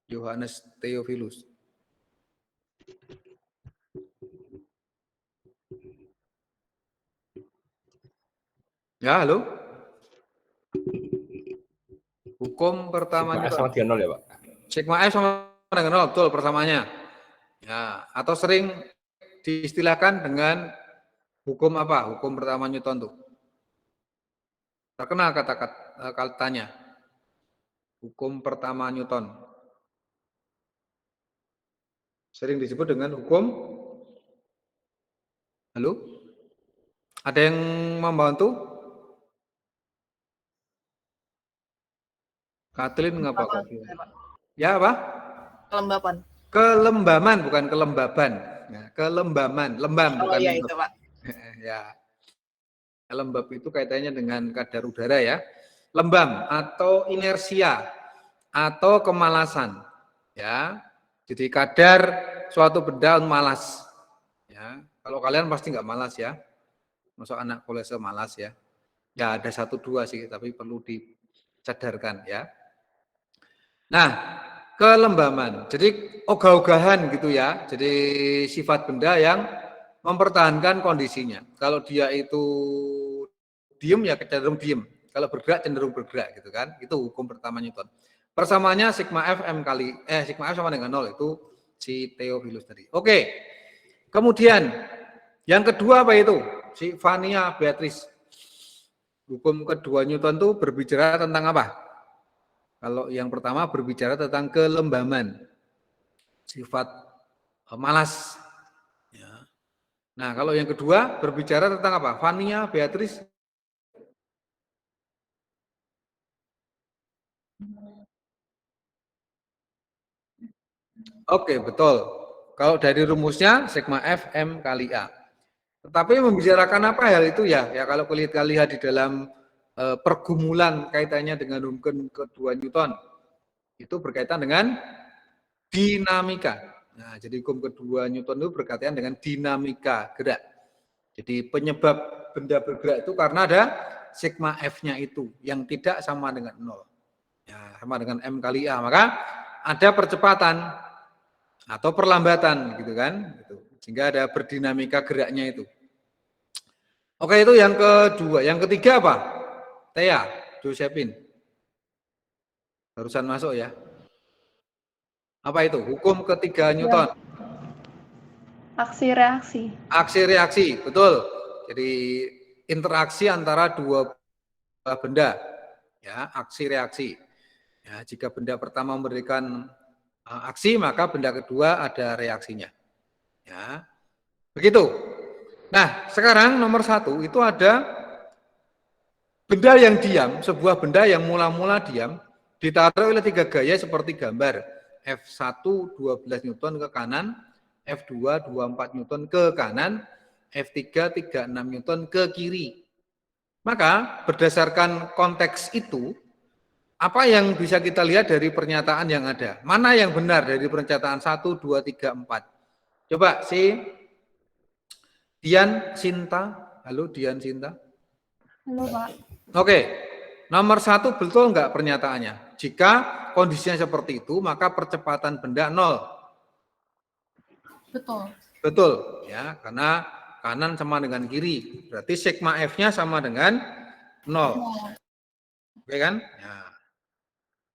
Yohanes Theophilus. Ya, halo. Hukum pertama Sigma F sama dengan 0 ya, Pak? Sigma F sama dengan 0, betul persamanya. Ya, atau sering diistilahkan dengan hukum apa? Hukum pertama Newton tuh. Terkenal katanya. Hukum pertama Newton. Sering disebut dengan hukum. Halo? Ada yang membantu? Kathleen ngapa kok? Ya apa? Kelembapan. Kelembaman, bukan kelembaban. Ya, kelembaman, lembam bukan. Iya itu, Pak. Ya. Lembab itu kaitannya dengan kadar udara ya. Lembam atau inersia atau kemalasan. Ya. Jadi kadar suatu benda malas. Ya. Kalau kalian pasti nggak malas ya. Masuk anak kolese malas ya. Ya ada 1-2 sih, tapi perlu dicadarkan ya. Nah, kelembaman. Jadi ogah-ogahan gitu ya. Jadi sifat benda yang mempertahankan kondisinya. Kalau dia itu diem ya cenderung diem. Kalau bergerak cenderung bergerak gitu kan. Itu hukum pertama Newton. Persamaannya sigma F M kali sigma F sama dengan 0 itu si Theophilus tadi. Oke. Kemudian yang kedua apa itu? Si Vania Beatrice. Hukum kedua Newton itu berbicara tentang apa? Kalau yang pertama berbicara tentang kelembaman. Sifat malas. Ya. Nah, kalau yang kedua berbicara tentang apa? Vania Beatrice. Oke, betul. Kalau dari rumusnya sigma F M kali A. Tetapi membicarakan apa hal itu ya? Ya kalau kita lihat di dalam pergumulan kaitannya dengan hukum kedua Newton, itu berkaitan dengan dinamika. Nah, jadi hukum kedua Newton itu berkaitan dengan dinamika gerak. Jadi penyebab benda bergerak itu karena ada sigma F-nya itu yang tidak sama dengan 0. Ya, sama dengan M kali A. Maka ada percepatan atau perlambatan gitu kan. Sehingga ada berdinamika geraknya itu. Oke, itu yang kedua. Yang ketiga apa? Thea, Josephine. Barusan masuk ya. Apa itu? Hukum ketiga Newton. Aksi reaksi. Aksi reaksi, betul. Jadi interaksi antara dua benda. Ya, aksi reaksi. Ya, jika benda pertama memberikan aksi, maka benda kedua ada reaksinya. Ya. Begitu. Nah, sekarang nomor 1 itu ada benda yang diam, sebuah benda yang mula-mula diam, ditaruh oleh 3 gaya seperti gambar. F1 12 Newton ke kanan, F2 24 Newton ke kanan, F3 36 Newton ke kiri. Maka berdasarkan konteks itu, apa yang bisa kita lihat dari pernyataan yang ada? Mana yang benar dari pernyataan 1, 2, 3, 4? Coba si Dian Sinta. Halo Dian Sinta. Halo Pak. Oke, nomor 1 betul enggak pernyataannya? Jika kondisinya seperti itu, maka percepatan benda 0. Betul. Betul, ya, karena kanan sama dengan kiri. Berarti sigma F-nya sama dengan 0. Oke kan? Ya.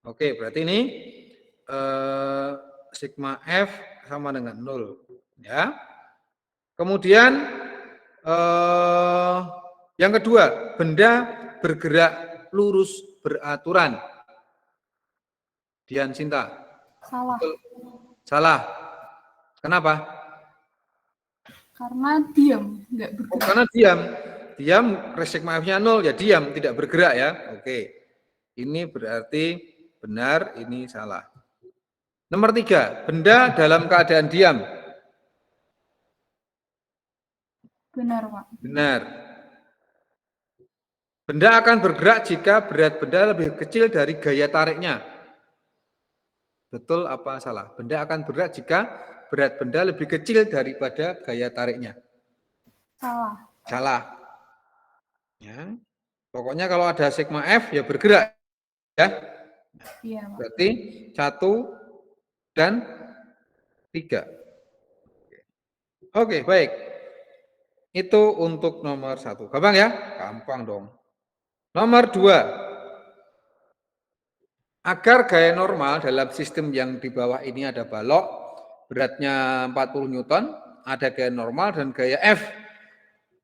Oke, berarti ini sigma F sama dengan 0. Ya. Kemudian yang kedua, benda bergerak lurus beraturan. Dian Sinta. Salah. Betul. Salah. Kenapa? Karena diam, nggak bergerak. Karena diam. Diam, sigma F-nya 0, ya diam, tidak bergerak ya. Oke. Ini berarti benar, ini salah. Nomor 3, benda dalam keadaan diam. Benar, Pak. Benar. Benda akan bergerak jika berat benda lebih kecil dari gaya tariknya. Betul apa salah? Benda akan bergerak jika berat benda lebih kecil daripada gaya tariknya. Salah. Salah. Ya. Pokoknya kalau ada sigma F ya bergerak. Ya. Iya, Pak. Berarti 1, dan 3. Oke, baik. Itu untuk nomor 1. Gampang ya? Gampang dong. Nomor 2. Agar gaya normal dalam sistem yang di bawah ini ada balok, beratnya 40 Newton, ada gaya normal dan gaya F.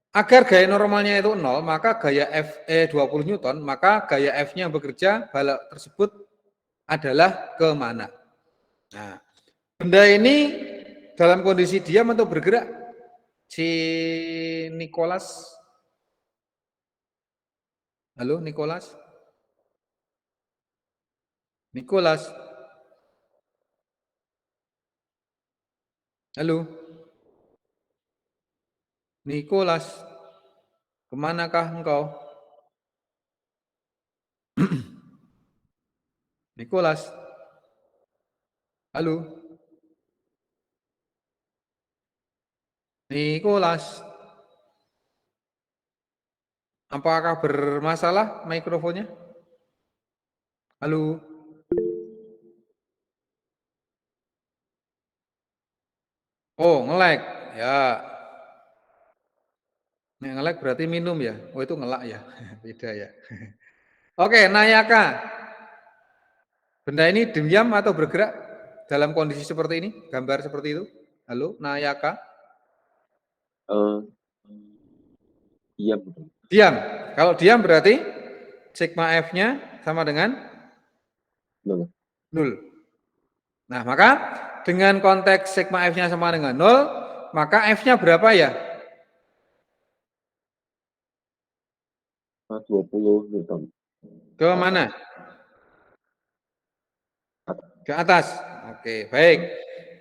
Agar gaya normalnya itu 0, maka gaya F 20 Newton, maka gaya F-nya bekerja, balok tersebut adalah kemana? Nah, benda ini dalam kondisi diam atau bergerak? Si Nicholas. Halo, Nicholas? Nicholas? Halo? Nicholas? Kemanakah engkau? Nicholas? Halo? Nicholas? Apakah bermasalah mikrofonnya? Halo? Oh, nge-lag. Ya. Nge-lag berarti minum ya? Oh, itu ngelak ya? Beda ya. Oke, Nayaka. Benda ini diam atau bergerak dalam kondisi seperti ini? Gambar seperti itu? Halo, Nayaka? Diam. Diam. Kalau diam berarti sigma F-nya sama dengan 0. 0. Nah, maka dengan konteks sigma F-nya sama dengan 0, maka F-nya berapa ya? 20 Newton. Ke mana? Ke atas. Oke, baik.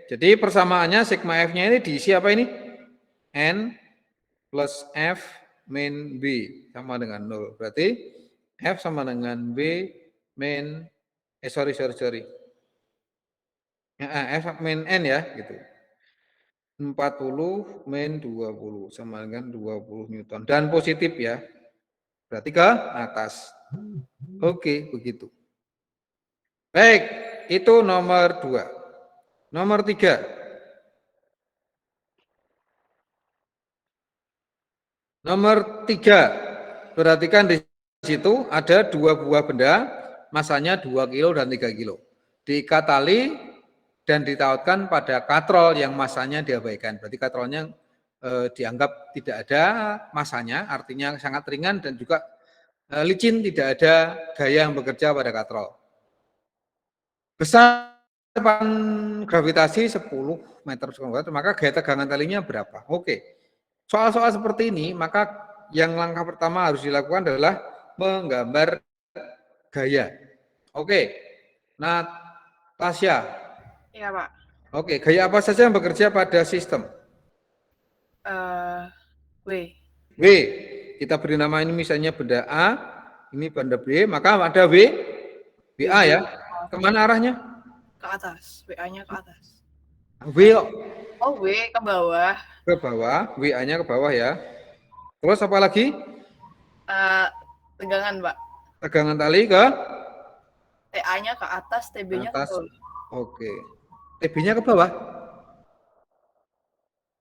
Jadi persamaannya sigma F-nya ini diisi apa ini? N plus F min B sama dengan 0. Berarti F sama dengan B min, sorry. F min N ya, gitu. 40 min 20 sama dengan 20 Newton. Dan positif ya. Berarti ke atas. Oke, begitu. Baik, itu nomor 2. Nomor 3. Nomor 3. Perhatikan di situ ada 2 buah benda, masanya 2 kilo dan 3 kilo. Diikat tali dan ditautkan pada katrol yang masanya diabaikan. Berarti katrolnya dianggap tidak ada masanya, artinya sangat ringan dan juga licin, tidak ada gaya yang bekerja pada katrol. Besar gravitasi 10 meter per meter, maka gaya tegangan talinya berapa? Oke. Soal-soal seperti ini, maka yang langkah pertama harus dilakukan adalah menggambar gaya. Oke. Nah, Tasya. Iya, Pak. Oke, gaya apa saja yang bekerja pada sistem? W. W. Kita beri nama ini misalnya benda A, ini benda B, maka ada W, WA ya. Kemana arahnya? Ke atas. WA-nya ke atas. W Oh, W ke bawah. ke bawah, WA-nya ke bawah ya. Terus apa lagi? Tegangan, Pak. Tegangan tali ke TA-nya ke atas, TB-nya ke atas. bawah. Oke. TB-nya ke bawah.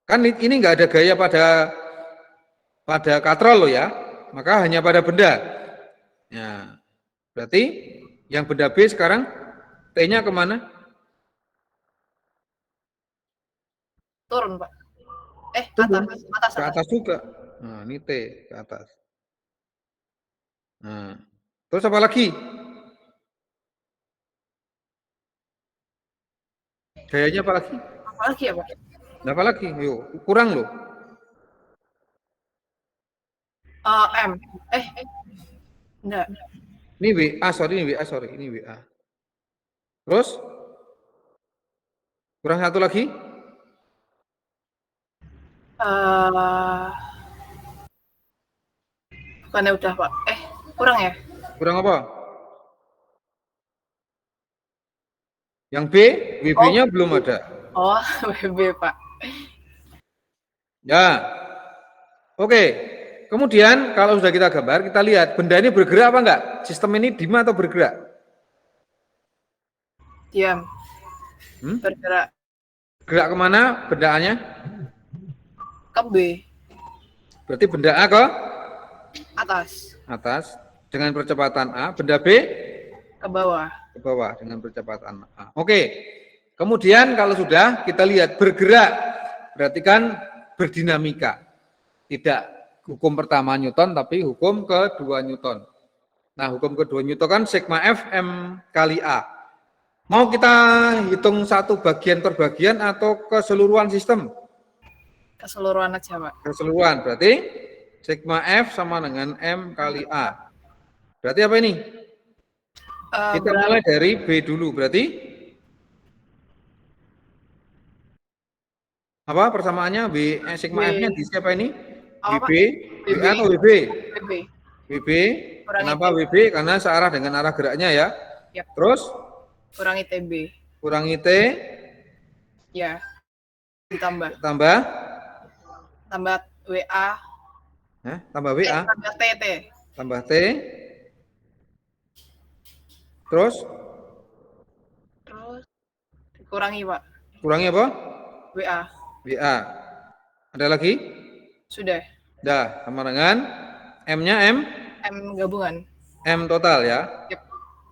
Kan ini nggak ada gaya pada katrol loh ya. Maka hanya pada benda. Ya. Berarti yang benda B sekarang T-nya kemana? Turun, Pak. Turun. Atas. Ke atas juga. Nah, ini T ke atas. Nah, terus apa lagi? Gayanya apa lagi? Apa lagi ya, Pak? Apa lagi? Yuk, kurang loh. M. Enggak. Ini WA, sorry, ini WA. Terus? Kurang satu lagi? Bukannya udah, Pak. Kurang ya? Kurang apa? Yang B, WB-nya belum ada. Oh, WB, Pak. Ya. Oke. Kemudian kalau sudah kita gambar, kita lihat benda ini bergerak apa enggak? Sistem ini diam atau bergerak? Diam. Bergerak Gerak kemana bendaannya? ke B. Berarti benda A ke Atas. atas dengan percepatan A, benda B Ke bawah. ke bawah dengan percepatan A. Oke. Kemudian kalau sudah kita lihat bergerak, berarti kan berdinamika. Tidak hukum pertama Newton, tapi hukum kedua Newton. Nah, hukum kedua Newton kan sigma F M kali A. Mau kita hitung satu bagian per bagian atau keseluruhan sistem? Keseluruhan aja, Pak. Keseluruhan, berarti sigma F sama dengan M kali A. Berarti apa ini? Kita mulai dari B dulu, berarti apa persamaannya? Sigma F-nya di siapa ini? Apa, WB, Pak? WA atau WB? BB. WB. Kurangi Kenapa TB. WB? Karena searah dengan arah geraknya ya. Yap. Terus Kurangi TB. kurangi T, Ya. Ditambah. tambah WA. tambah WA, Tambah TT. tambah T. Terus Terus dikurangi, Pak. kurangi apa? WA. WA. Ada lagi? Sudah. Dah, sama dengan M-nya M Gabungan. M total ya. Yap.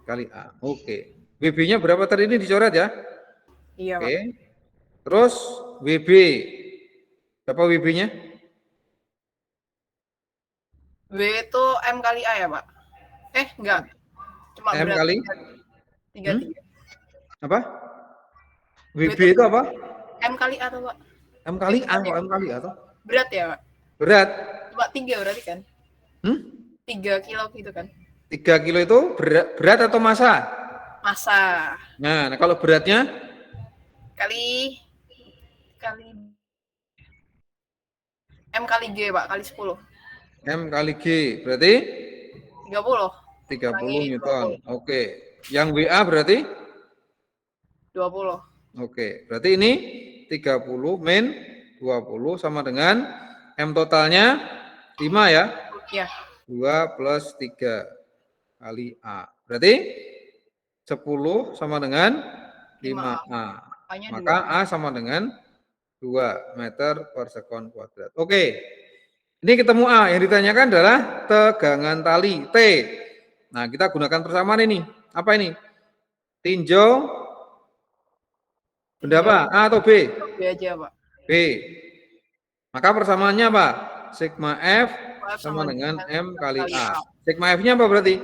Kali A. Oke. WB-nya berapa tadi ini dicoret ya? Iya, Oke. Pak. Terus WB. Berapa WB-nya? W itu M kali A ya, Pak? Enggak. Cuma M berat. kali? 3. Apa? WB itu- itu apa? M kali A tuh, Pak. M kali A atau M kali A atau? Berat ya, Pak? Berat. Cuma 3 berarti kan? 3 kilo gitu kan? 3 kilo itu berat atau massa? Masa. Nah, kalau beratnya Kali M kali G, Pak, kali 10. M kali G. Berarti 30. 30 Newton. Oke. Yang WA berarti? 20. Oke. Berarti ini 30 min 20 sama dengan M totalnya 5 ya? Ya. 2 plus 3 kali A. Berarti 10 sama dengan 5A. A-nya Maka A sama dengan 2 meter per sekon kuadrat. Oke. Ini ketemu A. Yang ditanyakan adalah tegangan tali T. Nah, kita gunakan persamaan ini. Apa ini? Tinjau benda apa? A atau B? B aja, Pak. B. Maka persamaannya apa? Sigma F sama dengan M kali A. Sigma F-nya apa berarti?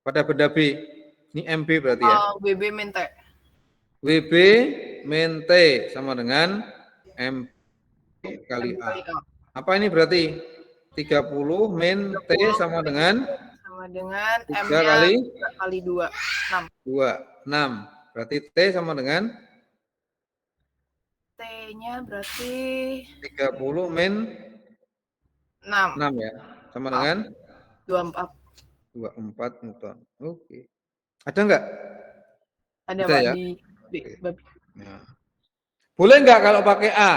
Pada benda B. Ini MB berarti ya. WB min T. WB min T sama dengan M kali A. Apa ini berarti? 30 min T sama dengan? Sama dengan 3 M-nya kali 2. 6. 6. Berarti T sama dengan? T-nya berarti 30 min 6. 6 ya. Sama dengan? 24. 24 Newton. Oke. Ada enggak? Ada, Ada Pak, ya? di B. Nah. Boleh enggak kalau pakai A?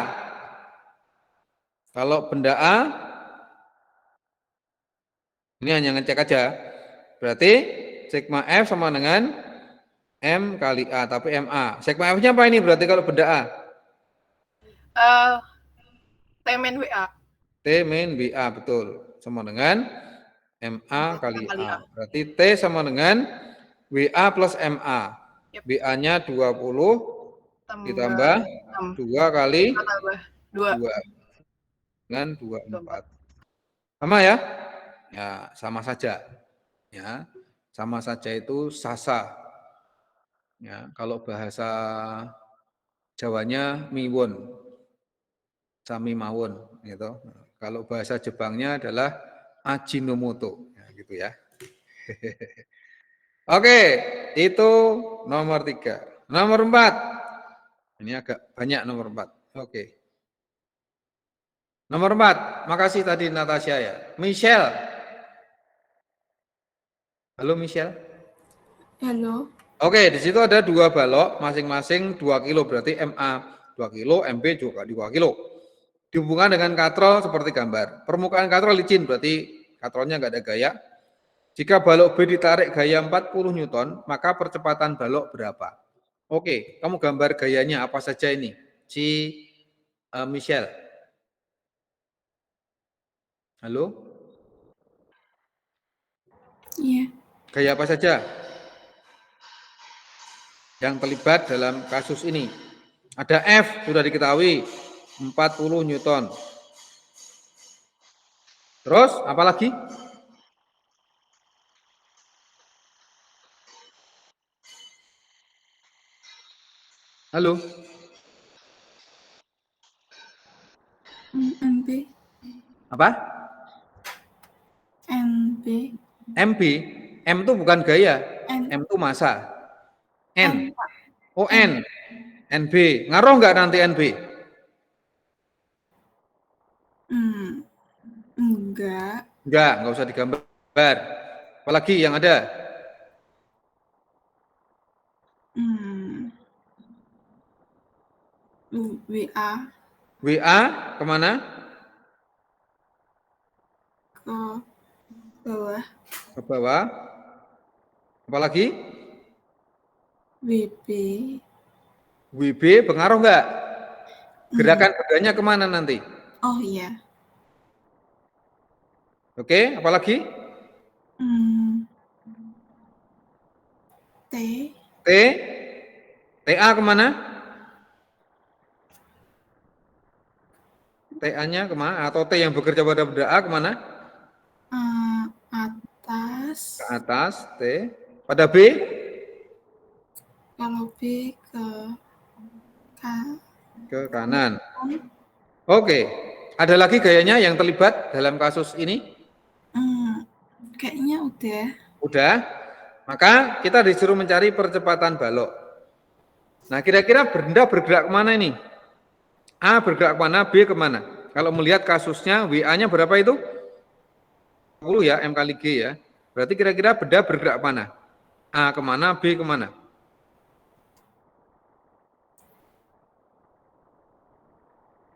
Kalau benda A, ini hanya ngecek aja. Berarti sigma F sama dengan M kali A, tapi MA. Sigma F-nya apa ini berarti kalau benda A? T min WA. T min BA, betul. Sama dengan MA kali A. Berarti T sama dengan WA plus MA. Yep. BA-nya 20 ditambah 2 kali 2. dengan 24. Sama ya? Ya, sama saja. Ya, sama saja itu sasa. Ya, kalau bahasa Jawanya miwon. Sami mawon gitu. Kalau bahasa Jepangnya adalah Ajinomoto, ya, gitu ya. Oke, itu nomor 3. Nomor 4. Ini agak banyak nomor 4. Oke. Nomor 4. Makasih tadi Natasha ya. Michelle. Halo Michelle. Halo. Oke, di situ ada 2 balok, masing-masing 2 kilo, berarti MA 2 kilo, MB juga 2 kilo. Dihubungkan dengan katrol seperti gambar. Permukaan katrol licin, berarti katrolnya nggak ada gaya. Jika balok B ditarik gaya 40 Newton, maka percepatan balok berapa? Oke, kamu gambar gayanya apa saja ini? Si Michelle. Halo? Iya. Gaya apa saja yang terlibat dalam kasus ini? Ada F, sudah diketahui, 40 Newton. Terus, apa lagi? Halo? MB. Apa? MB. MB. M itu bukan gaya. N. M itu massa. N, N. Pak. Oh, N. NB. Ngaruh nggak nanti NB? Enggak. Nggak usah digambar. Apalagi yang ada? WA WA kemana? ke bawah. Ke bawah. Apalagi? WB. WB pengaruh nggak? Gerakan bedanya kemana nanti? Oh iya. Oke, apalagi? T. T. TA kemana? TA-nya kemana? Atau T yang bekerja pada benda A kemana? Atas. Ke atas, T. Pada B? Kalau B Ke kanan. Oke. Ada lagi gayanya yang terlibat dalam kasus ini? Kayaknya udah. Udah. Maka kita disuruh mencari percepatan balok. Nah, kira-kira benda bergerak kemana ini? A bergerak kemana, B kemana? Kalau melihat kasusnya, WA-nya berapa itu? 10 ya, M kali G ya. Berarti kira-kira benda bergerak kemana? A kemana, B kemana?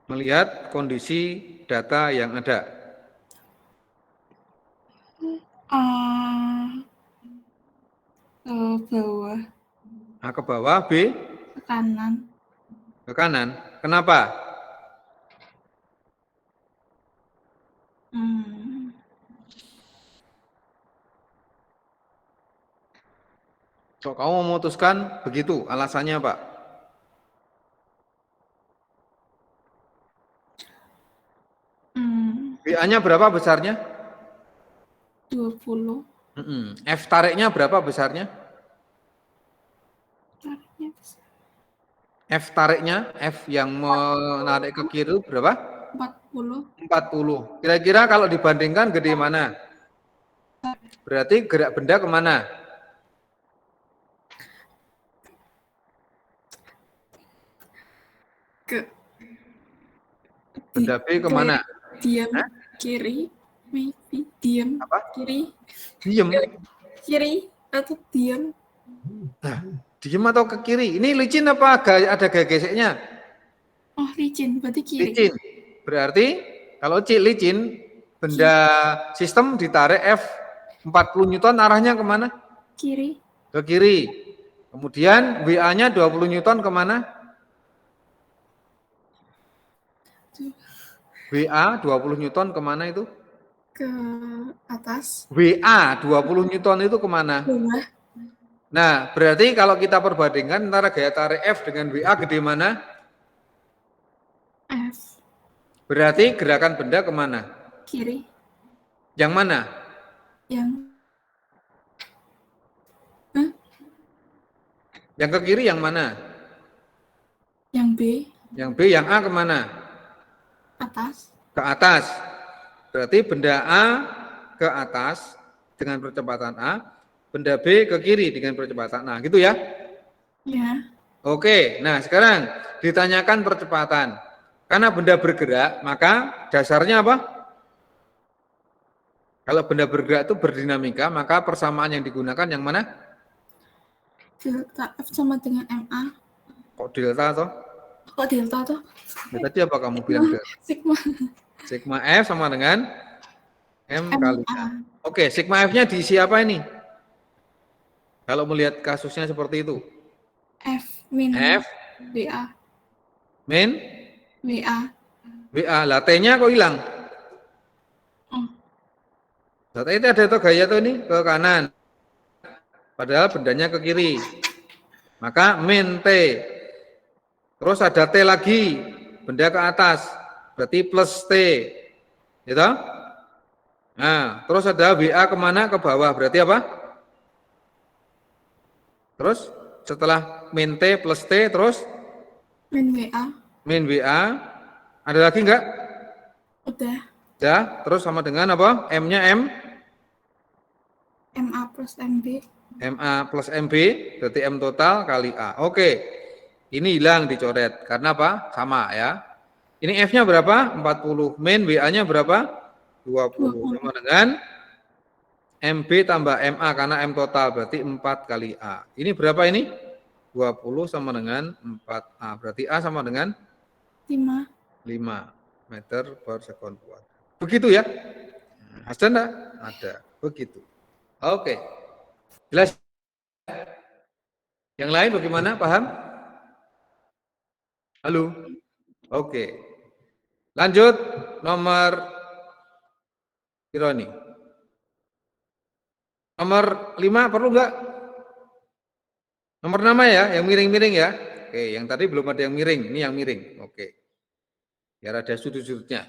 Melihat kondisi data yang ada. Ke bawah. A ke bawah, B Ke kanan. ke kanan. Kenapa? Kok kamu memutuskan begitu? Alasannya Pak? WA-nya berapa besarnya? 20. F tariknya berapa besarnya? Tariknya besar. F tariknya, F yang menarik ke kiri berapa? 40. 40. Kira-kira kalau dibandingkan gede mana? Berarti gerak benda kemana? Benda B kemana? Diam. Kiri. Maybe. Diam. Apa? Kiri. Diem. Kiri. Atau diam. Nah, diem atau ke kiri? Ini licin apa ada geseknya? Oh, licin. Berarti kiri. Licin. Berarti kalau licin, benda sistem ditarik F 40 Newton arahnya kemana? Kiri. Ke kiri. Kemudian WA-nya 20 Newton kemana? WA 20 Newton kemana itu? Ke atas. WA 20 Newton itu kemana? Bawah. Nah, berarti kalau kita perbandingkan antara gaya tarik F dengan WA gede mana? F. Berarti gerakan benda kemana? Kiri. Yang mana? Yang ke kiri yang mana? Yang B. Yang B, yang A kemana? Atas. Ke atas. Berarti benda A ke atas dengan percepatan A, benda B ke kiri dengan percepatan A, gitu ya? Ya. Oke, nah sekarang ditanyakan percepatan. Karena benda bergerak, maka dasarnya apa? Kalau benda bergerak itu berdinamika, maka persamaan yang digunakan yang mana? Delta F sama dengan MA. Kok delta toh? Kok delta tuh? Ya, tadi apa kamu bilang delta? Sigma. Sigma F sama dengan M kali MA. A. Oke, sigma F-nya diisi apa ini? Kalau melihat kasusnya seperti itu. F min F WA. min WA. WA. Lah T-nya kok hilang? Oh, Data itu ada tuh gaya tuh ini ke kanan. Padahal bendanya ke kiri. Maka min T. Terus ada T lagi, benda ke atas. Berarti plus T. Gitu? Nah, terus ada WA kemana? Ke bawah. Berarti apa? Terus setelah min T plus T, terus min WA. min WA. Ada lagi enggak? Udah. Ya, terus sama dengan apa? M-nya M? MA plus MB. MA plus MB, berarti M total kali A. Oke, ini hilang dicoret. Karena apa? Sama ya. Ini F-nya berapa? 40. Min WA-nya berapa? 20. Sama dengan MB tambah MA, karena M total, berarti 4 kali A. Ini berapa ini? 20 sama dengan 4A. Berarti A sama dengan 5. 5 meter per sekon kuadrat. Begitu ya? Ada enggak? Ada. Begitu. Oke. Jelas? Yang lain bagaimana? Paham? Halo? Oke. Lanjut nomor Ironi. Nomor 5 perlu enggak? Nomor nama ya, yang miring-miring ya. Oke, yang tadi belum ada yang miring, ini yang miring. Oke. Biar ada sudut-sudutnya.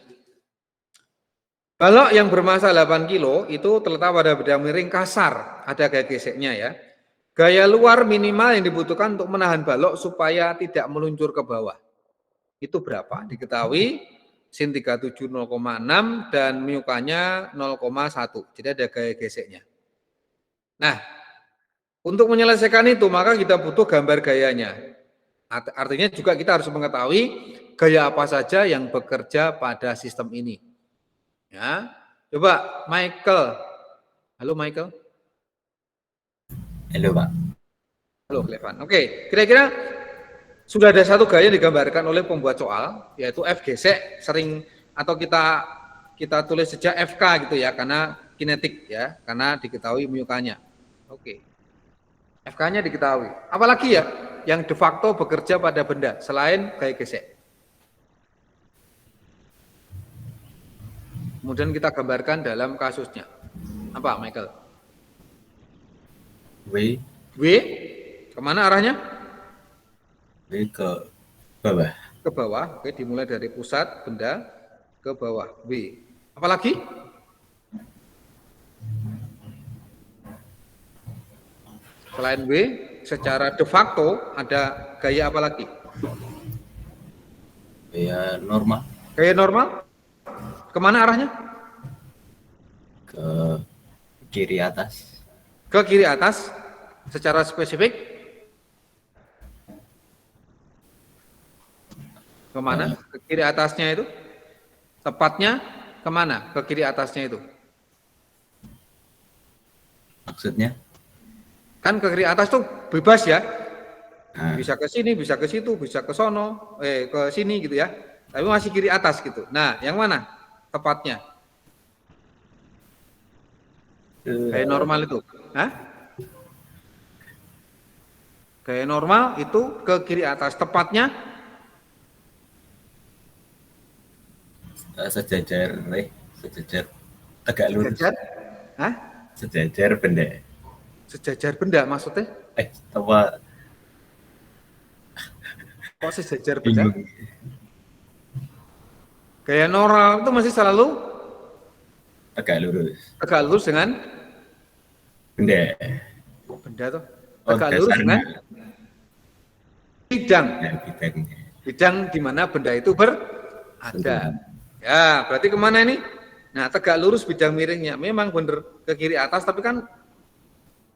Balok yang bermasa 8 kilo itu terletak pada benda miring kasar, ada gaya geseknya ya. Gaya luar minimal yang dibutuhkan untuk menahan balok supaya tidak meluncur ke bawah. Itu berapa? Diketahui sin 37 0,6 dan miukanya 0,1. Jadi ada gaya geseknya. Nah, untuk menyelesaikan itu maka kita butuh gambar gayanya. Artinya juga kita harus mengetahui gaya apa saja yang bekerja pada sistem ini. Ya, coba Michael. Halo Michael. Halo Pak. Halo Clevan. Oke, kira-kira sudah ada satu gaya yang digambarkan oleh pembuat soal, yaitu F gesek sering atau kita tulis saja FK gitu ya, karena kinetik ya, karena diketahui miukanya. Oke. FK-nya diketahui. Apalagi ya yang de facto bekerja pada benda selain gaya gesek. Kemudian kita gambarkan dalam kasusnya. Apa, Michael? W. W, kemana arahnya? W ke bawah. Ke bawah, oke, dimulai dari pusat benda ke bawah. W. Apalagi? Selain W, secara de facto ada gaya apa lagi? Gaya normal. Gaya normal? Kemana arahnya? Ke kiri atas. Ke kiri atas, secara spesifik. Kemana? Ke kiri atasnya itu? Tepatnya kemana? Ke kiri atasnya itu? Maksudnya? Kan ke kiri atas tuh bebas ya. Nah, Bisa ke sini, bisa ke situ, bisa ke sono, ke sini gitu ya. Tapi masih kiri atas gitu. Nah, yang mana tepatnya? Gaya normal itu. Hah? Gaya normal itu ke kiri atas. Tepatnya sejajar, sejajar tegak lurus. sejajar. Hah? Sejajar benda. Sejajar benda maksudnya? Apa? Kok sejajar benda? Bingung. Gaya normal itu masih selalu Tegak lurus. tegak lurus dengan Benda. benda tuh. Oh, Tegak lurus dengan bidang. Ya, bidangnya. Bidang di mana benda itu berada. Ya, berarti kemana ini? Nah, tegak lurus bidang miringnya. Memang benar ke kiri atas, tapi kan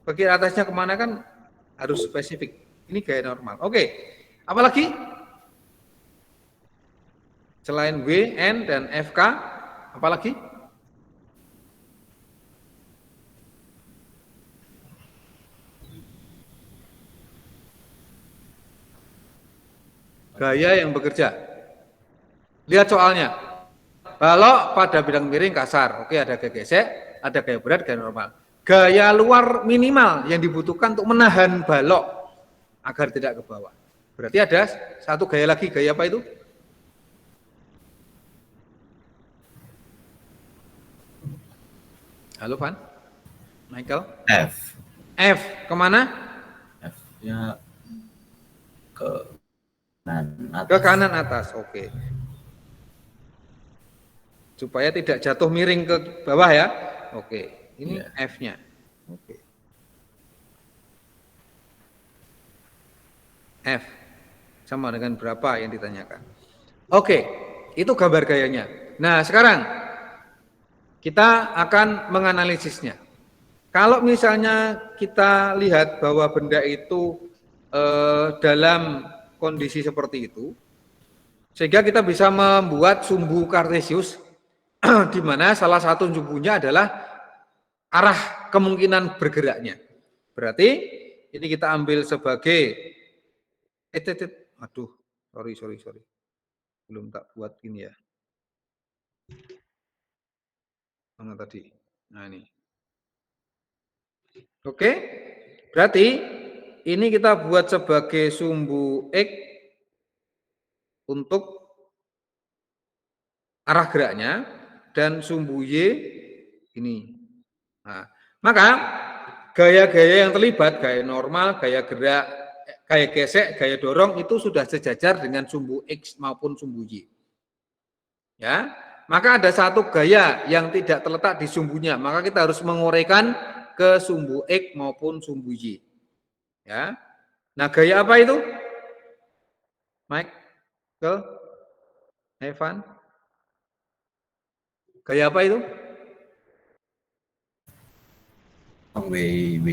ke kiri atasnya kemana kan harus spesifik. Ini gaya normal. Oke, apalagi? Selain W, N, dan FK, apalagi? Gaya yang bekerja. Lihat soalnya. Balok pada bidang miring kasar. Oke, ada gaya gesek, ada gaya berat, gaya normal. Gaya luar minimal yang dibutuhkan untuk menahan balok agar tidak ke bawah. Berarti ada satu gaya lagi, gaya apa itu? Halo Van, Michael. F. F kemana? F-nya ke kanan atas. Ke kanan atas, oke. Supaya tidak jatuh miring ke bawah ya. Oke, ini F-nya. Oke. F sama dengan berapa yang ditanyakan. Oke, itu gambar gayanya. Nah, sekarang kita akan menganalisisnya. Kalau misalnya kita lihat bahwa benda itu dalam kondisi seperti itu, sehingga kita bisa membuat sumbu kartesius di mana salah satu sumbunya adalah arah kemungkinan bergeraknya. Berarti ini kita ambil sebagai aduh, sorry. Belum tak buat ini ya. Mana tadi? Nah, ini. Oke. Berarti ini kita buat sebagai sumbu X untuk arah geraknya dan sumbu Y ini. Nah, maka gaya-gaya yang terlibat, gaya normal, gaya gerak, gaya gesek, gaya dorong itu sudah sejajar dengan sumbu X maupun sumbu Y. Ya, maka ada satu gaya yang tidak terletak di sumbunya, maka kita harus menguraikan ke sumbu X maupun sumbu Y. Ya. Nah, gaya apa itu? Mike, Evan. Gaya apa itu? W, W.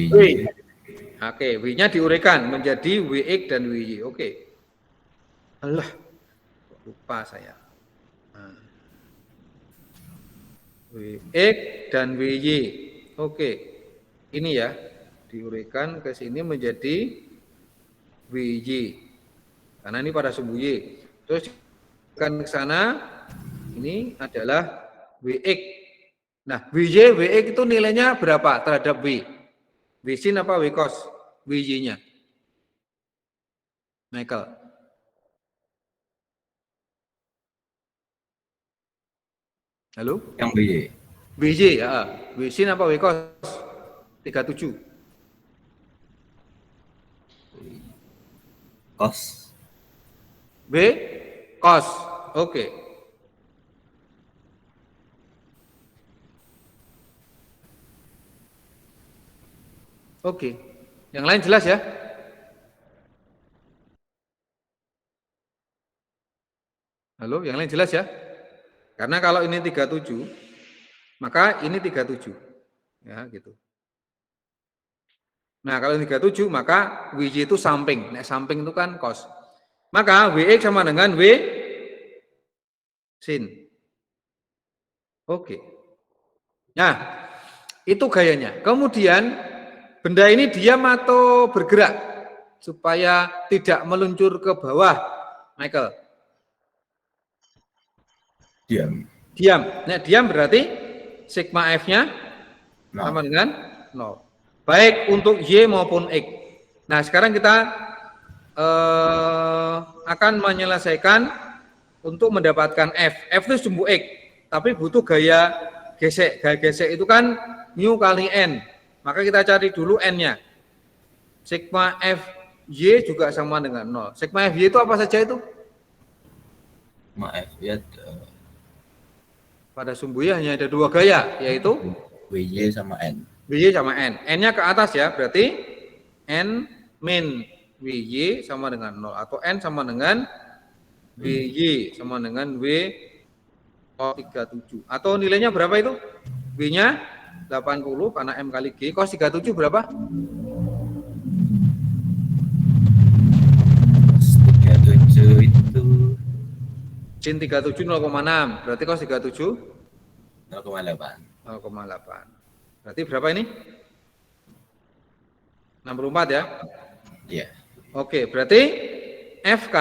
Oke, W-nya diuraikan menjadi WX dan WY. Oke. Alah, lupa saya. Nah. WX dan WY. Oke. Ini ya, diuraikan ke sini menjadi WY. Karena ini pada sumbu Y. Terus kan ke sana ini adalah WX. Nah, WY, WX itu nilainya berapa terhadap W? W sin apa W cos? WY-nya. Michael. Halo? Yang W. WY, ya. W sin apa W cos? 37. Cos. W cos. Oke. Oke. Yang lain jelas ya? Halo, yang lain jelas ya? Karena kalau ini 37, maka ini 37. Ya, gitu. Nah, kalau 37, maka WY itu samping. Nah, samping itu kan cos. Maka WX sama dengan W sin. Oke. Nah, itu gayanya. Kemudian benda ini diam atau bergerak supaya tidak meluncur ke bawah, Michael? Diam. Diam. Nah, diam berarti sigma F-nya sama dengan 0. Baik untuk Y maupun X. Nah, sekarang kita akan menyelesaikan untuk mendapatkan F. F itu sumbu X, tapi butuh gaya gesek. Gaya gesek itu kan mu kali N. Maka kita cari dulu N-nya. Sigma F Y juga sama dengan 0. Sigma F Y itu apa saja itu? Maaf ya. Pada sumbu Y hanya ada dua gaya, yaitu WY sama N. WY sama N. N-nya ke atas ya, berarti N min WY sama dengan 0. Atau N sama dengan WY sama dengan W 37. Atau nilainya berapa itu? W-nya 80 karena M kali G. Cos 37 berapa? Cos 37 itu Sin 37 0,6. Berarti cos 37 0,8. 0,8. Berarti berapa ini? 64 ya? Iya. Oke, berarti FK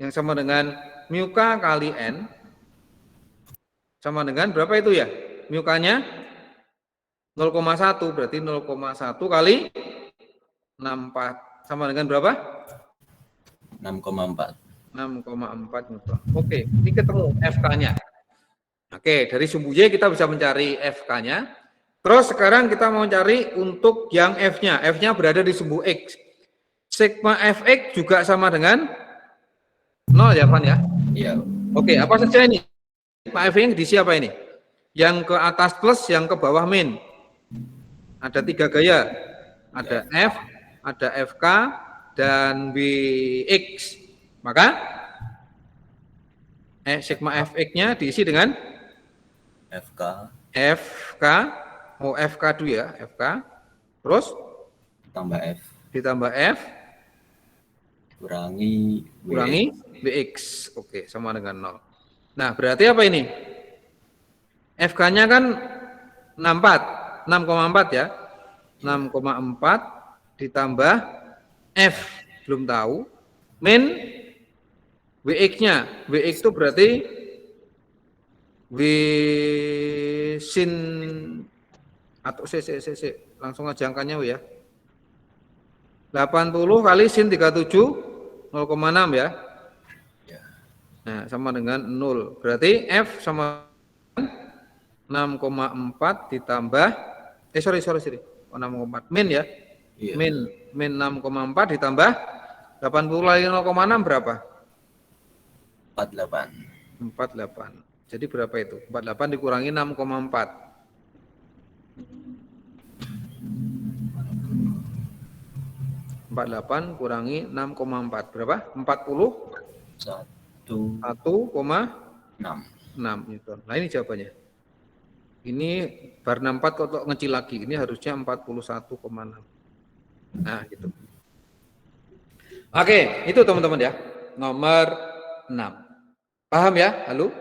yang sama dengan mu K kali N sama dengan berapa itu ya? Mu K-nya 0,1 berarti 0,1 kali 64 sama dengan berapa? 6,4. 6,4 Newton. Oke, ini ketemu FK-nya. Oke, dari sumbu Y kita bisa mencari FK-nya. Terus sekarang kita mau cari untuk yang F-nya. F-nya berada di sumbu X. Sigma Fx juga sama dengan 0 ya, Van ya? Iya. Oke, apa saja ini? Sigma F-nya di siapa ini? Yang ke atas plus, yang ke bawah min. Ada 3 gaya. Ada F, ada FK, dan Bx. Maka sigma Fx-nya diisi dengan FK FK, FK dulu ya, FK. Terus tambah F ditambah F kurangi kurangi Bx. Oke, sama dengan 0. Nah, berarti apa ini? FK-nya kan 64, 6,4 ya. 6,4 ditambah F, belum tahu. Min Wx-nya. Wx itu berarti W sin atau langsung aja angkanya ya. 80 kali sin 37 0,6 ya. Ya. Nah, sama dengan 0. Berarti F sama 6,4 ditambah sorry. 6,4 min ya. Iya. Min 6,4 ditambah 80 kali 0,6 berapa? 48. 48. Jadi berapa itu? 48 dikurangi 6,4. 48 kurangi 6,4 berapa? 1,6. 1,6 Newton. Nah ini jawabannya. Ini bar 64 kok ngecil lagi. Ini harusnya 41,6. Nah gitu. Oke, itu teman-teman ya. Nomor 6. Paham ya? Halo?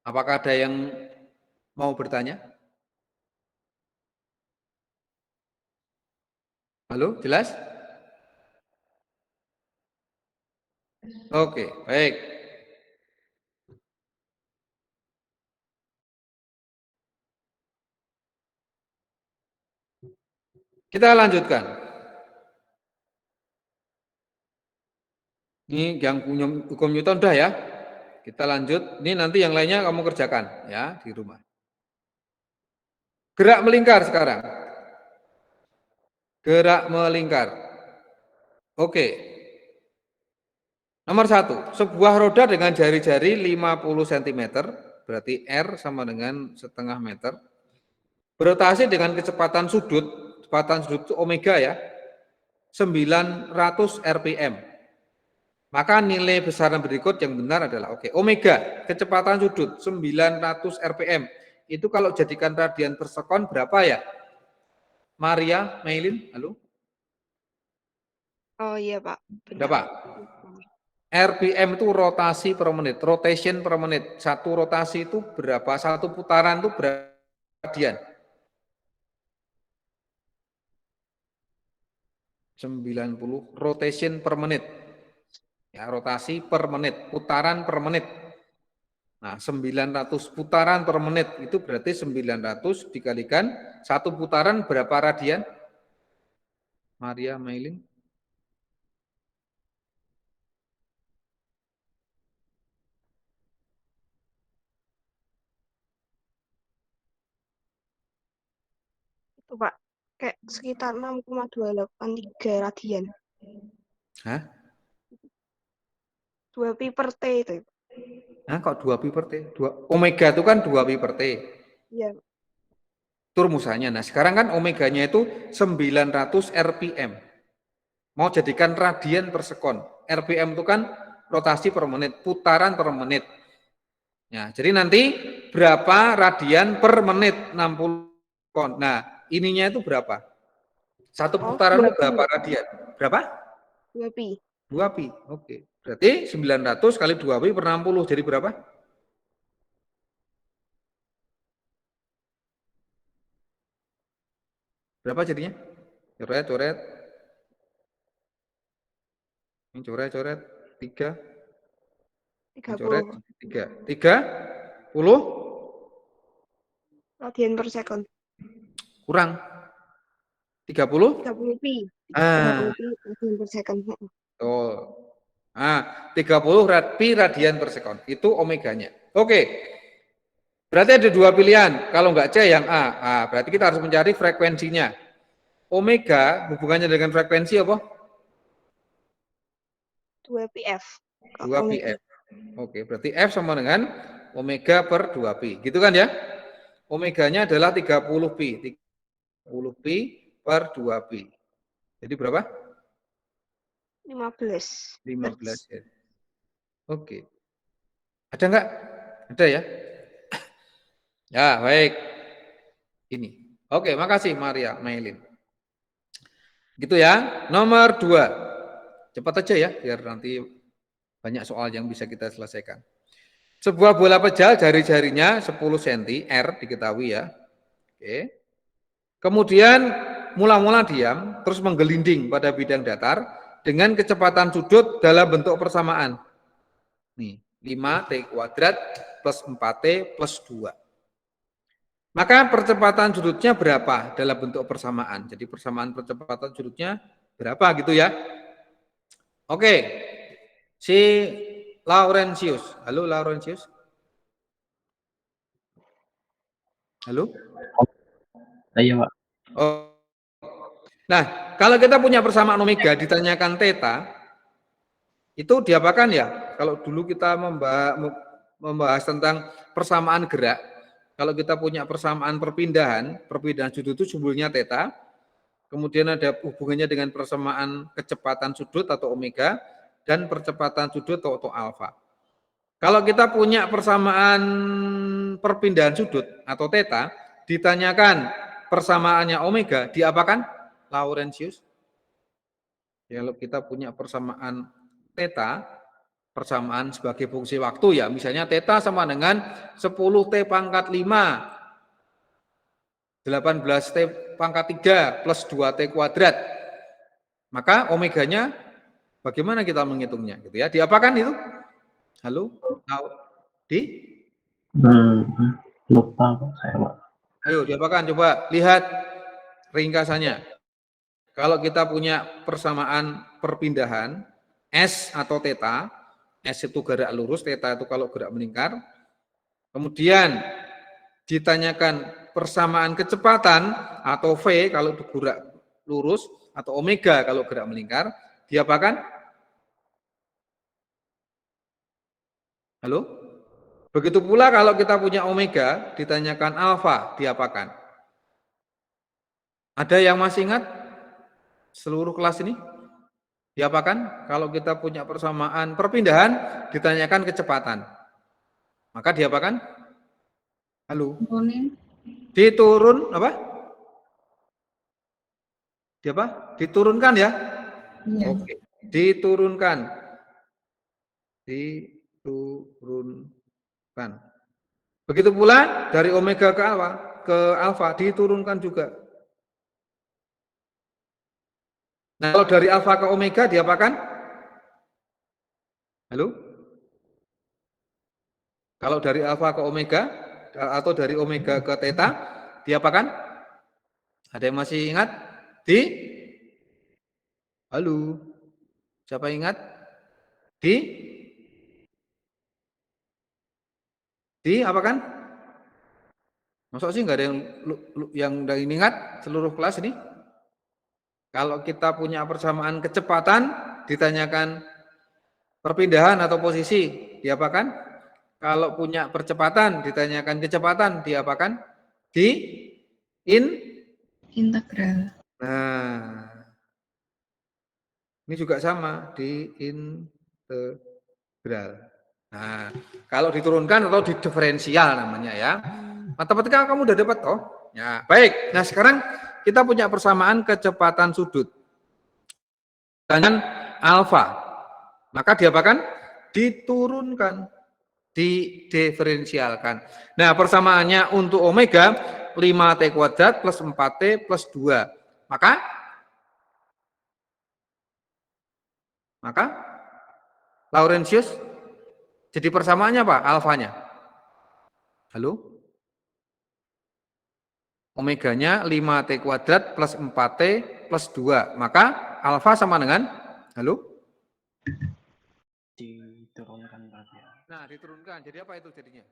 Apakah ada yang mau bertanya? Halo, jelas? Oke, baik. Kita lanjutkan. Ini yang hukum Newton udah ya. Kita lanjut. Ini nanti yang lainnya kamu kerjakan ya di rumah. Gerak melingkar sekarang. Gerak melingkar. Oke. Nomor 1, sebuah roda dengan jari-jari 50 cm, berarti R sama dengan setengah meter, berotasi dengan kecepatan sudut itu omega ya, 900 rpm. Maka nilai besaran berikut yang benar adalah, omega, kecepatan sudut 900 rpm. Itu kalau jadikan radian per sekon berapa ya? Maria, Mailin, halo? Oh iya Pak. Berapa? RPM itu rotasi per menit, rotation per menit. Satu rotasi itu berapa? Satu putaran itu berapa radian? 90 rotation per menit. Ya, rotasi per menit, putaran per menit. Nah, 900 putaran per menit itu berarti 900 dikalikan satu putaran berapa radian? Maria, Mailin? Itu Pak. Kayak sekitar 6,283 radian. Hah? 2 pi per T itu. Nah, kok 2 pi per T? Omega itu kan 2 pi per T. Iya. Itu rumusannya. Nah, sekarang kan omeganya itu 900 rpm. Mau jadikan radian per sekon. RPM itu kan rotasi per menit, putaran per menit. Ya, jadi nanti berapa radian per menit? 60 kon. Nah, ininya itu berapa? Satu putaran itu berapa radian? Berapa? 2 pi. 2 pi. Oke. Berarti 900 kali 2 pi per 60 jadi berapa? Berapa jadinya? Coret. Ini coret. 3. 30 30 radian per sekon. kurang 30? 30 pi. Ah, 30 pi radian per second. oh. Ah, 30 pi radian per sekon. Itu omeganya. Oke. Berarti ada dua pilihan. Kalau nggak C yang A. Ah, berarti kita harus mencari frekuensinya. Omega hubungannya dengan frekuensi apa? 2 pf. 2 pi F. Oke, berarti F sama dengan omega per 2 pi. Gitu kan ya? Omeganya adalah 30 pi. 30 pi per 2 pi. Jadi berapa? 15 15 Hz. ya. Oke. Ada nggak? Ada ya? Ya, baik. Ini. Oke, makasih Maria Mailin. Gitu ya. Nomor 2. Cepat aja ya, biar nanti banyak soal yang bisa kita selesaikan. Sebuah bola pejal jari-jarinya 10 cm, R diketahui ya. Oke. Kemudian mula-mula diam, terus menggelinding pada bidang datar dengan kecepatan sudut dalam bentuk persamaan. Nih, 5T kuadrat plus 4T plus 2. Maka percepatan sudutnya berapa dalam bentuk persamaan? Jadi persamaan percepatan sudutnya berapa gitu ya? Oke, si Laurentius. Halo Laurentius. Halo? Iya, Pak. Oh. Nah, kalau kita punya persamaan omega ditanyakan theta, itu diapakan ya? Kalau dulu kita membahas tentang persamaan gerak, kalau kita punya persamaan perpindahan sudut itu sumbernya theta, kemudian ada hubungannya dengan persamaan kecepatan sudut atau omega, dan percepatan sudut atau alfa. Kalau kita punya persamaan perpindahan sudut atau theta, ditanyakan persamaannya omega, diapakan? Laurentius. Kalau kita punya persamaan theta, persamaan sebagai fungsi waktu ya, misalnya theta sama dengan 10T pangkat 5, 18T pangkat 3 plus 2T kuadrat. Maka omeganya bagaimana kita menghitungnya gitu ya? Diapakan itu? Halo? Di? Lupa Pak, saya, Pak. Ayo diapakan? Coba lihat ringkasannya. Kalau kita punya persamaan perpindahan S atau theta, S itu gerak lurus, theta itu kalau gerak melingkar. Kemudian ditanyakan persamaan kecepatan atau V kalau gerak lurus atau omega kalau gerak melingkar, diapakan? Halo? Begitu pula kalau kita punya omega, ditanyakan alfa, diapakan? Ada yang masih ingat? Seluruh kelas ini? Diapakan? Kalau kita punya persamaan perpindahan, ditanyakan kecepatan. Maka diapakan? Halo? Diturun, apa? Diapa? Diturunkan ya? Iya. Oke. Diturunkan. Diturunkan. Begitu pula dari omega ke alfa diturunkan juga. Nah, kalau dari alfa ke omega diapakan? Halo? Kalau dari alfa ke omega atau dari omega ke theta diapakan? Ada yang masih ingat? Halo? Siapa ingat? Apakan? Maksud sih nggak ada yang ingat seluruh kelas ini? Kalau kita punya persamaan kecepatan, ditanyakan perpindahan atau posisi, diapakan? Kalau punya percepatan, ditanyakan kecepatan, diapakan? Integral. Nah, ini juga sama, integral. Nah, kalau diturunkan atau diferensial namanya ya. Matematika kamu udah dapat toh? Ya, baik. Nah, sekarang kita punya persamaan kecepatan sudut dengan alfa. Maka diapakan? Diturunkan, didiferensialkan. Nah, persamaannya untuk omega 5T kuadrat plus 4T plus 2. Maka Laurentius jadi persamaannya apa? Alfanya. Halo? Omeganya 5T kuadrat plus 4T plus 2. Maka alfa sama dengan, halo? Diturunkan berarti ya. Nah, diturunkan. Jadi apa itu jadinya?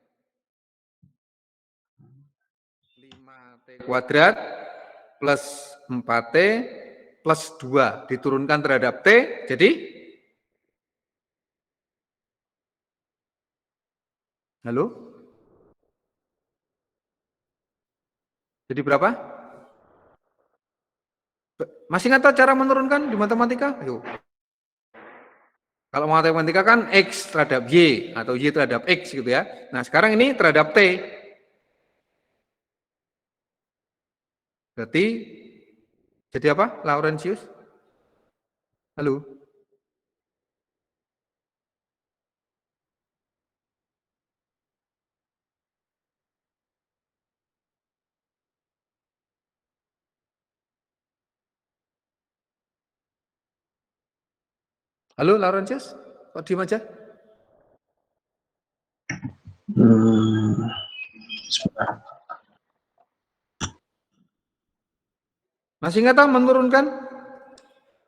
5T kuadrat plus 4T plus 2 diturunkan terhadap T, jadi halo? Jadi berapa? Masih ingat cara menurunkan di matematika? Ayo. Kalau matematika kan X terhadap Y atau Y terhadap X gitu ya. Nah, sekarang ini terhadap T. Berarti jadi apa, Laurentius? Halo? Halo, Laurentius? Kok diem aja? Sebentar. Masih ingat menurunkan?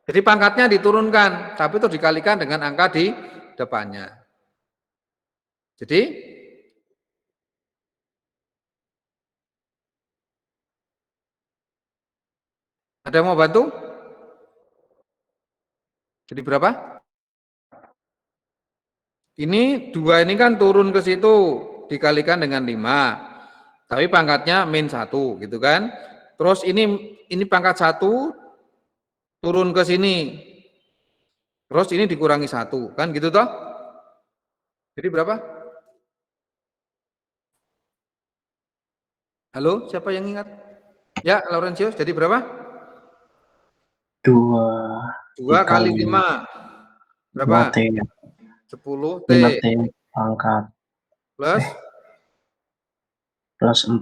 Jadi pangkatnya diturunkan, tapi itu dikalikan dengan angka di depannya. Jadi ada yang mau bantu? Jadi berapa? Ini 2 ini kan turun ke situ dikalikan dengan 5. Tapi pangkatnya min 1 gitu kan. Terus ini pangkat 1 turun ke sini. Terus ini dikurangi 1 kan gitu toh? Jadi berapa? Halo, siapa yang ingat? Ya, Laurentius, jadi berapa? 2 kali 5. Berapa? 5T. 10T 5T pangkat plus plus 4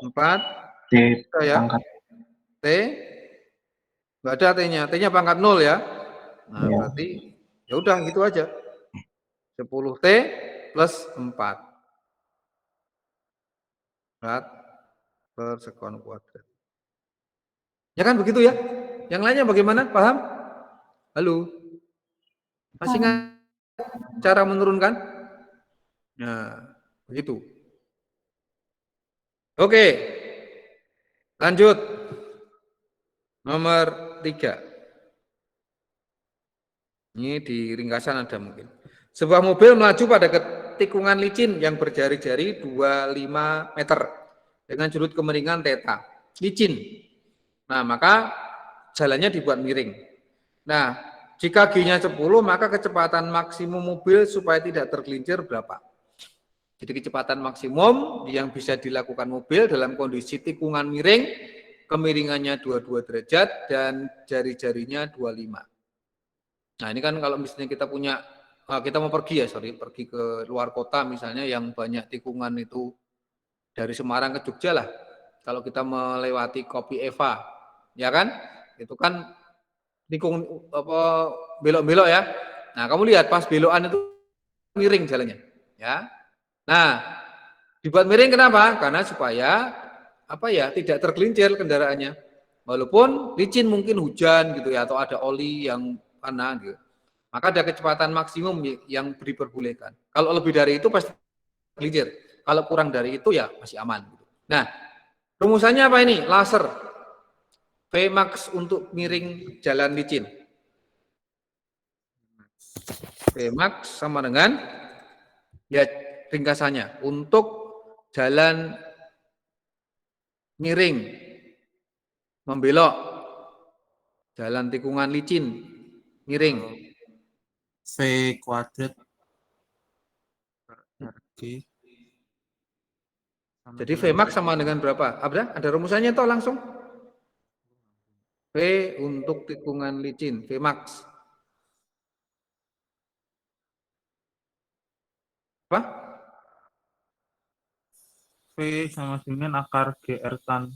4 T ya. pangkat T enggak ada T-nya. T-nya pangkat 0 ya. Nah, ya. berarti ya udah gitu aja. 10T plus 4 berat per sekon kuadrat. Ya kan begitu ya? Yang lainnya bagaimana? Paham? Halo? Masih ingat cara menurunkan? Nah, begitu. Oke. Lanjut. Nomor 3. Ini di ringkasan ada mungkin. Sebuah mobil melaju pada tikungan licin yang berjari-jari 25 meter dengan sudut kemiringan theta. Licin. Nah, maka jalannya dibuat miring. Nah, jika G-nya 10, maka kecepatan maksimum mobil supaya tidak tergelincir berapa? Jadi kecepatan maksimum yang bisa dilakukan mobil dalam kondisi tikungan miring, kemiringannya 22 derajat dan jari-jarinya 25. Nah, ini kan kalau misalnya kita mau pergi pergi ke luar kota misalnya yang banyak tikungan itu dari Semarang ke Jogja lah. Kalau kita melewati Kopi Eva, ya kan? Itu kan tikung belok-belok ya. Nah, kamu lihat pas belokan itu miring jalannya, ya. Nah, dibuat miring kenapa? Karena supaya tidak tergelincir kendaraannya. Walaupun licin mungkin hujan gitu ya atau ada oli yang panas gitu. Maka ada kecepatan maksimum yang diperbolehkan. Kalau lebih dari itu pasti tergelincir. Kalau kurang dari itu ya masih aman. Nah, rumusannya apa ini? Laser. Vmax untuk miring jalan licin. Vmax sama dengan ya ringkasannya untuk jalan miring membelok jalan tikungan licin miring V kuadrat G. jadi Vmax sama dengan berapa? Ada rumusannya toh langsung V untuk tikungan licin Vmax apa? V sama dengan akar GR tan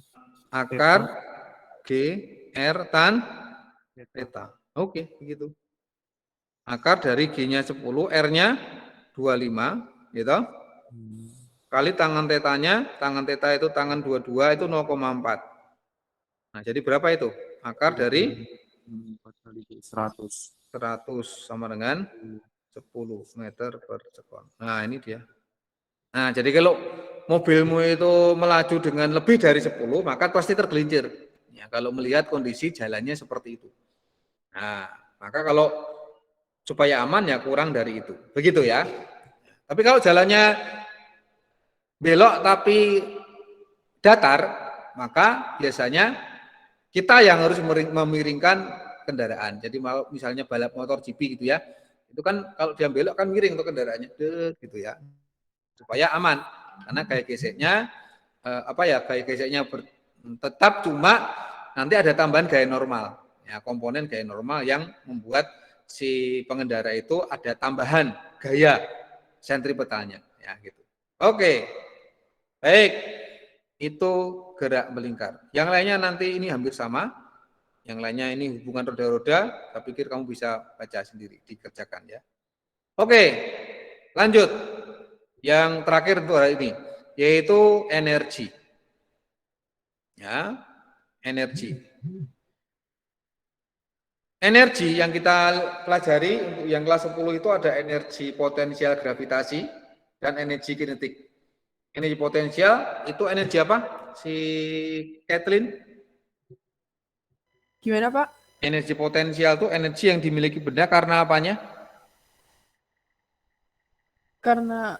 Akar GR tan theta. Oke, begitu. Akar dari G-nya 10, R-nya 25, gitu. kali tangan theta itu tangan 22 itu 0,4. Nah, jadi berapa itu? Akar dari 100. 100 sama dengan 10 meter per sekon. Nah, ini dia. Nah, jadi kalau mobilmu itu melaju dengan lebih dari 10, maka pasti tergelincir. Ya, kalau melihat kondisi jalannya seperti itu. Nah, maka kalau supaya aman ya kurang dari itu. Begitu ya. Tapi kalau jalannya belok tapi datar, maka biasanya kita yang harus memiringkan kendaraan. Jadi misalnya balap motor GP gitu ya. Itu kan kalau dia belok kan miring untuk kendaraannya gitu ya. Supaya aman. Karena gaya geseknya gaya geseknya tetap, cuma nanti ada tambahan gaya normal. Ya, komponen gaya normal yang membuat si pengendara itu ada tambahan gaya sentripetanya ya gitu. Oke. Baik. Itu gerak melingkar. Yang lainnya nanti ini hampir sama. Yang lainnya ini hubungan roda-roda. Saya pikir kamu bisa baca sendiri, dikerjakan ya. Oke. Lanjut. Yang terakhir untuk hari ini yaitu energi. Ya, energi. Energi yang kita pelajari untuk yang kelas 10 itu ada energi potensial gravitasi dan energi kinetik. Energi potensial itu energi apa? Si Kathleen? Gimana, Pak? Energi potensial itu energi yang dimiliki benda karena apanya? Karena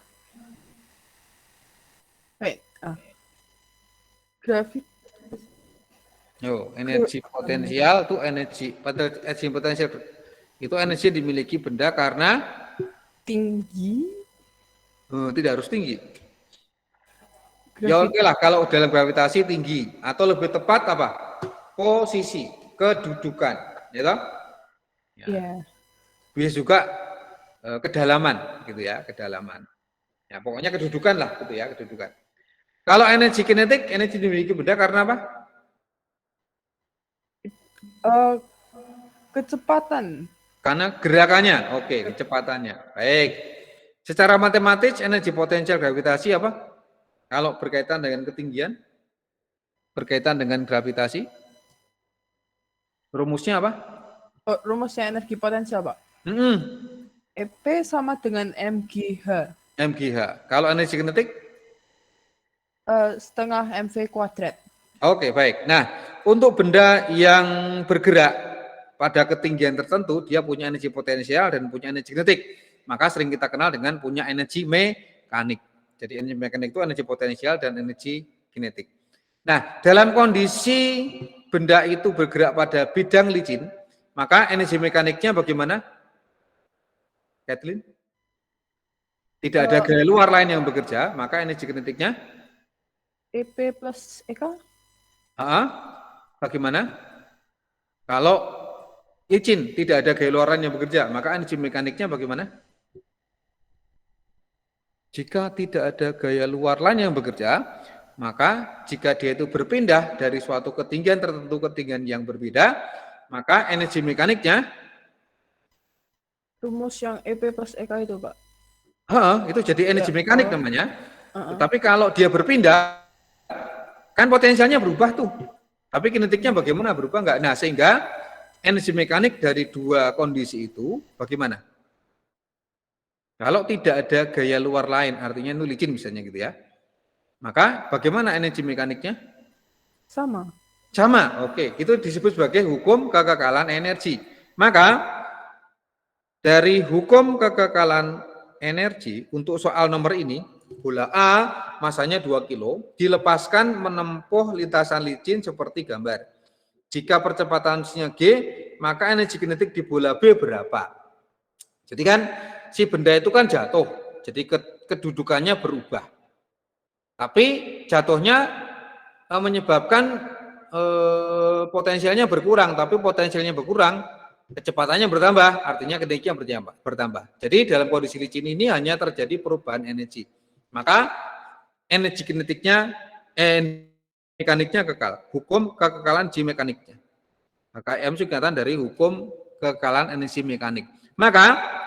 grafik. Energi potensial itu energi potensial itu energi yang dimiliki benda karena Tinggi. tidak harus tinggi. Ya oke lah kalau dalam gravitasi tinggi atau lebih tepat apa? Posisi, kedudukan, ya toh? Ya. Bisa juga kedalaman gitu ya, kedalaman. Ya pokoknya kedudukan lah gitu ya, kedudukan. Kalau energi kinetik, energi dimiliki benda karena apa? Kecepatan. Karena gerakannya, oke, kecepatannya. Baik. Secara matematis, energi potensial gravitasi apa? Kalau berkaitan dengan ketinggian, berkaitan dengan gravitasi, rumusnya apa? Rumusnya energi potensial, Pak. EP sama dengan MGH. MGH. Kalau energi kinetik? Setengah MV kuadrat. Oke, baik. Nah, untuk benda yang bergerak pada ketinggian tertentu, dia punya energi potensial dan punya energi kinetik. Maka sering kita kenal dengan punya energi mekanik. Jadi energi mekanik itu energi potensial dan energi kinetik. Nah, dalam kondisi benda itu bergerak pada bidang licin, maka energi mekaniknya bagaimana? Kathleen? Tidak ada gaya luar lain yang bekerja, maka energi kinetiknya? EP plus EK? Bagaimana? Kalau licin, tidak ada gaya luaran yang bekerja, maka energi mekaniknya bagaimana? Jika tidak ada gaya luar lain yang bekerja, maka jika dia itu berpindah dari suatu ketinggian tertentu ke ketinggian yang berbeda, maka energi mekaniknya? Rumus yang EP plus EK itu, Pak. Itu jadi energi mekanik namanya. Tetapi kalau dia berpindah, kan potensialnya berubah tuh. Tapi kinetiknya bagaimana? Berubah enggak? Nah, sehingga energi mekanik dari dua kondisi itu bagaimana? Kalau tidak ada gaya luar lain, artinya itu licin misalnya gitu ya. Maka bagaimana energi mekaniknya? Sama. Sama, oke. Itu disebut sebagai hukum kekekalan energi. Maka dari hukum kekekalan energi untuk soal nomor ini, bola A masanya 2 kilo, dilepaskan menempuh lintasan licin seperti gambar. Jika percepatannya G, maka energi kinetik di bola B berapa? Jadi kan si benda itu kan jatuh, jadi kedudukannya berubah. Tapi jatuhnya menyebabkan potensialnya berkurang, tapi potensialnya berkurang, kecepatannya bertambah, artinya kinetiknya bertambah. Jadi dalam kondisi licin ini hanya terjadi perubahan energi. Maka energi kinetiknya, mekaniknya kekal. Hukum kekekalan G mekaniknya. Maka M singkatan dari hukum kekekalan energi mekanik. Maka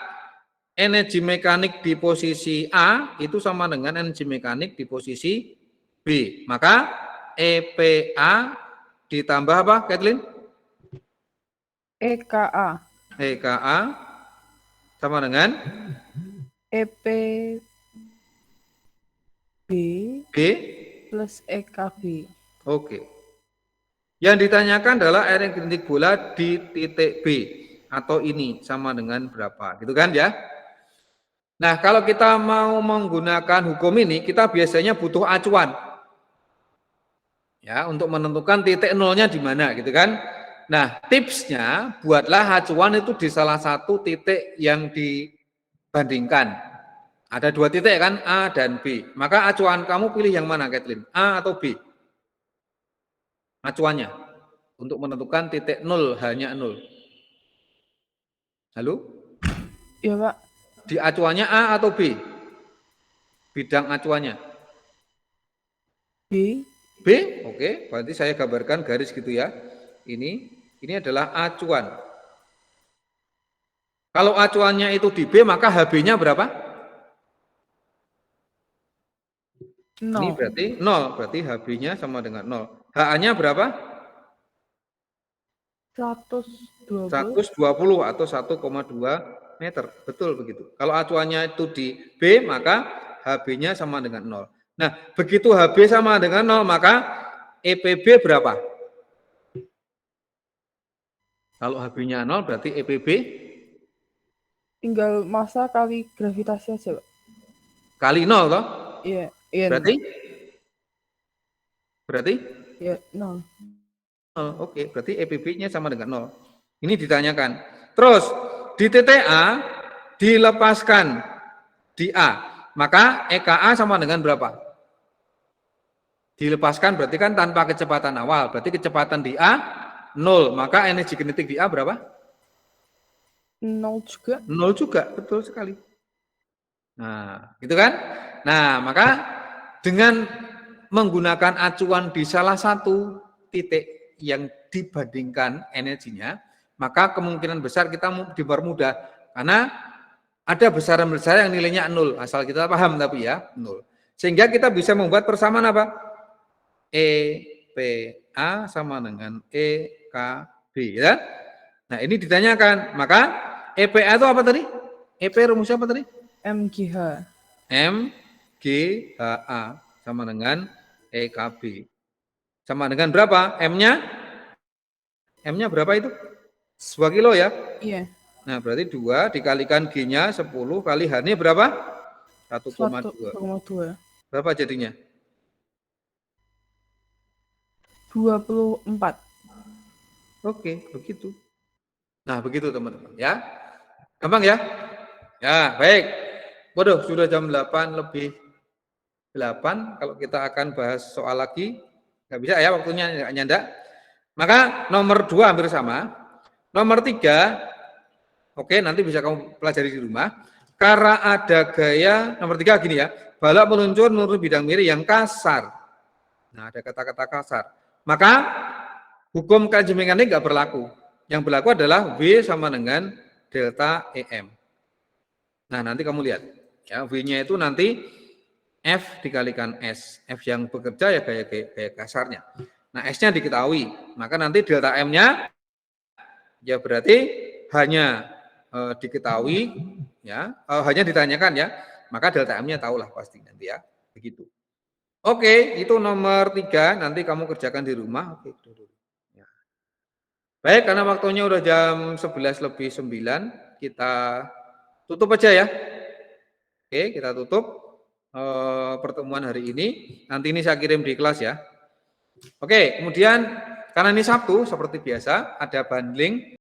energi mekanik di posisi A itu sama dengan energi mekanik di posisi B. Maka EPA ditambah apa, Kathleen? EKA. EKA sama dengan EPB B plus EKB. Oke. Yang ditanyakan adalah air kinetik bola di titik B atau ini sama dengan berapa, gitu kan ya? Nah, kalau kita mau menggunakan hukum ini, kita biasanya butuh acuan. Ya, untuk menentukan titik nolnya di mana, gitu kan? Nah, tipsnya buatlah acuan itu di salah satu titik yang dibandingkan. Ada dua titik kan, A dan B. Maka acuan kamu pilih yang mana, Kathleen? A atau B? Acuannya untuk menentukan titik nol, hanya nol. Halo? Ya, Pak. Di acuannya A atau B? Bidang acuannya? B. B? Oke, berarti saya gambarkan garis gitu ya. Ini adalah acuan. Kalau acuannya itu di B, maka HB-nya berapa? Ini 0. berarti 0, berarti HB-nya sama dengan 0. HA-nya berapa? 120. 120 atau 1,2 meter. Betul begitu. Kalau acuannya itu di B, maka HB-nya sama dengan 0. Nah, begitu HB sama dengan 0, maka EPB berapa? Kalau HB-nya 0, berarti EPB Tinggal massa kali gravitasi aja, Pak. kali 0, toh? Iya. Iya. Berarti? Ya, 0. 0. Oke, berarti EPB-nya sama dengan 0. Ini ditanyakan. Terus, di titik A dilepaskan di A. Maka EKA sama dengan berapa? Dilepaskan berarti kan tanpa kecepatan awal. Berarti kecepatan di A 0. Maka energi kinetik di A berapa? 0 juga. 0 juga, betul sekali. Nah, gitu kan? Nah, maka dengan menggunakan acuan di salah satu titik yang dibandingkan energinya, maka kemungkinan besar kita dipermudah. Karena ada besaran-besaran yang nilainya 0, asal kita paham tapi ya, 0. Sehingga kita bisa membuat persamaan apa? EPA sama dengan EKB, ya. Nah, ini ditanyakan. Maka EPA itu apa tadi? EP rumusnya apa tadi? MGH. MGHA sama dengan EKB. Sama dengan berapa? M-nya? M-nya berapa itu? 2 kilo ya? Iya. Nah, berarti 2 dikalikan G-nya 10 kali H-nya berapa? 1,2. 1,2. Berapa jadinya? 24. Oke, begitu. Nah, begitu teman-teman ya. Gampang ya? Ya, baik. Waduh, sudah jam 8 lebih 8. Kalau kita akan bahas soal lagi, nggak bisa ya, waktunya nggak nyandak. Maka nomor 2 hampir sama. Nomor 3, oke, nanti bisa kamu pelajari di rumah. Karena ada gaya, nomor 3 gini ya, balok meluncur menurut bidang miring yang kasar. Nah, ada kata-kata kasar. Maka hukum energi mekanik nggak berlaku. Yang berlaku adalah V sama dengan delta EM. Nah, nanti kamu lihat. Ya, V-nya itu nanti F dikalikan S. F yang bekerja ya gaya kasarnya. Nah, S-nya diketahui. Maka nanti delta M-nya ya berarti hanya diketahui ya, hanya ditanyakan ya. Maka delta M-nya tahulah pasti nanti ya. Begitu. Oke, itu nomor 3. Nanti kamu kerjakan di rumah. Oke, ya. Baik, karena waktunya udah jam 11 lebih 9, kita tutup aja ya. Oke, kita tutup pertemuan hari ini. Nanti ini saya kirim di kelas ya. Oke, kemudian karena ini Sabtu seperti biasa ada bundling